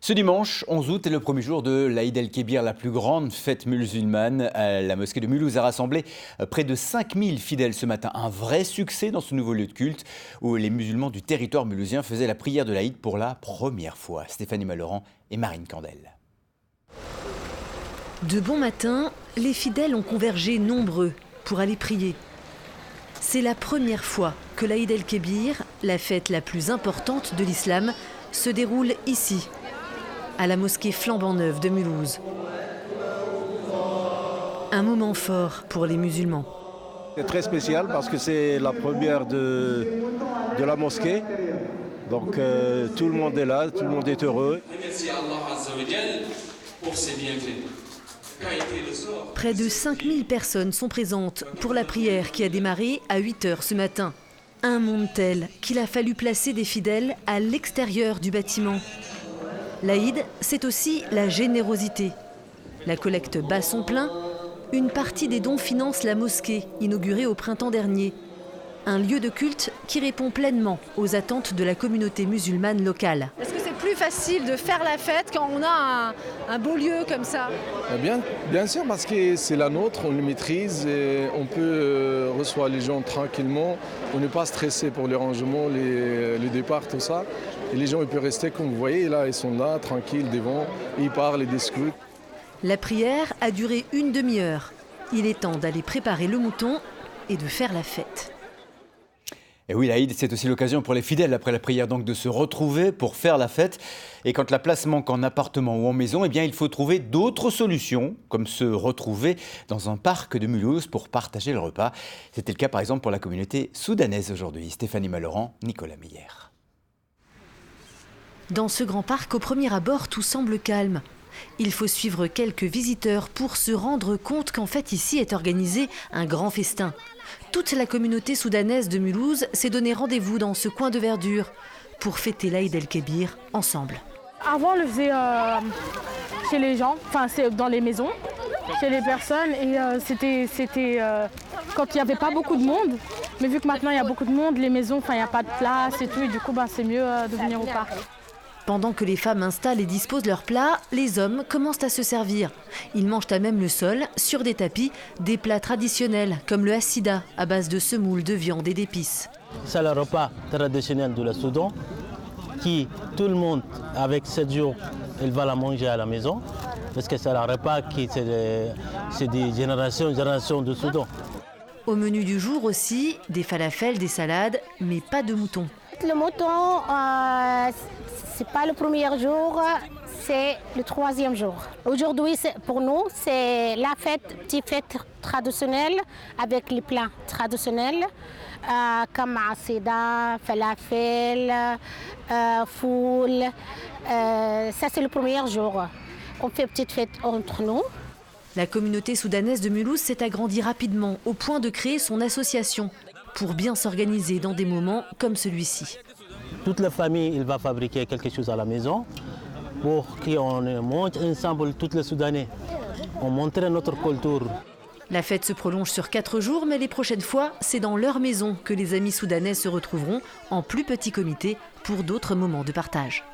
Ce dimanche 11 août est le premier jour de l'Aïd el-Kébir, la plus grande fête musulmane. La mosquée de Mulhouse a rassemblé près de 5000 fidèles ce matin. Un vrai succès dans ce nouveau lieu de culte où les musulmans du territoire mulhousien faisaient la prière de l'Aïd pour la première fois. Stéphanie Malherand et Marine Candel. De bon matin, les fidèles ont convergé nombreux pour aller prier. C'est la première fois que l'Aïd el-Kébir, la fête la plus importante de l'islam, se déroule ici, à la mosquée flambant neuve de Mulhouse. Un moment fort pour les musulmans. C'est très spécial parce que c'est la première de la mosquée. Donc tout le monde est là, tout le monde est heureux. Merci Allah Azza wa Jal pour ses bienfaits. Près de 5000 personnes sont présentes pour la prière qui a démarré à 8 h ce matin. Un monde tel qu'il a fallu placer des fidèles à l'extérieur du bâtiment. L'Aïd, c'est aussi la générosité. La collecte bat son plein. Une partie des dons finance la mosquée, inaugurée au printemps dernier. Un lieu de culte qui répond pleinement aux attentes de la communauté musulmane locale. Est-ce que c'est plus facile de faire la fête quand on a un beau lieu comme ça? Bien sûr, parce que c'est la nôtre, on le maîtrise et on peut recevoir les gens tranquillement. On n'est pas stressé pour les rangements, les départs, tout ça. Et les gens ils peuvent rester comme vous voyez, là ils sont là, tranquilles, devant, ils parlent, ils discutent. La prière a duré une demi-heure. Il est temps d'aller préparer le mouton et de faire la fête. Et oui, l'Aïd, c'est aussi l'occasion pour les fidèles, après la prière, donc, de se retrouver pour faire la fête. Et quand la place manque en appartement ou en maison, eh bien, il faut trouver d'autres solutions, comme se retrouver dans un parc de Mulhouse pour partager le repas. C'était le cas, par exemple, pour la communauté soudanaise aujourd'hui. Stéphanie Malherand, Nicolas Meyer. Dans ce grand parc, au premier abord, tout semble calme. Il faut suivre quelques visiteurs pour se rendre compte qu'en fait, ici est organisé un grand festin. Toute la communauté soudanaise de Mulhouse s'est donné rendez-vous dans ce coin de verdure pour fêter l'Aïd el-Kébir ensemble. Avant, on le faisait chez les gens, enfin dans les maisons, chez les personnes. Et c'était quand il n'y avait pas beaucoup de monde. Mais vu que maintenant il y a beaucoup de monde, les maisons, il n'y a pas de place et tout. Et du coup, c'est mieux de venir au parc. Pendant que les femmes installent et disposent leurs plats, les hommes commencent à se servir. Ils mangent à même le sol, sur des tapis, des plats traditionnels comme le hassida à base de semoule, de viande et d'épices. C'est le repas traditionnel de la Soudan qui, tout le monde, avec 7 jours, il va la manger à la maison. Parce que c'est un repas qui, c'est des générations de Soudan. Au menu du jour aussi, des falafels, des salades, mais pas de mouton. Le mouton, c'est pas le premier jour, c'est le 3e jour. Aujourd'hui, pour nous, c'est la petite fête traditionnelle avec les plats traditionnels comme asida, falafel, foule. Ça, c'est le premier jour. On fait une petite fête entre nous. La communauté soudanaise de Mulhouse s'est agrandie rapidement au point de créer son association pour bien s'organiser dans des moments comme celui-ci. Toute la famille va fabriquer quelque chose à la maison pour qu'on mange ensemble, tous les Soudanais. On montre notre culture. La fête se prolonge sur 4 jours, mais les prochaines fois, c'est dans leur maison que les amis soudanais se retrouveront en plus petit comité pour d'autres moments de partage.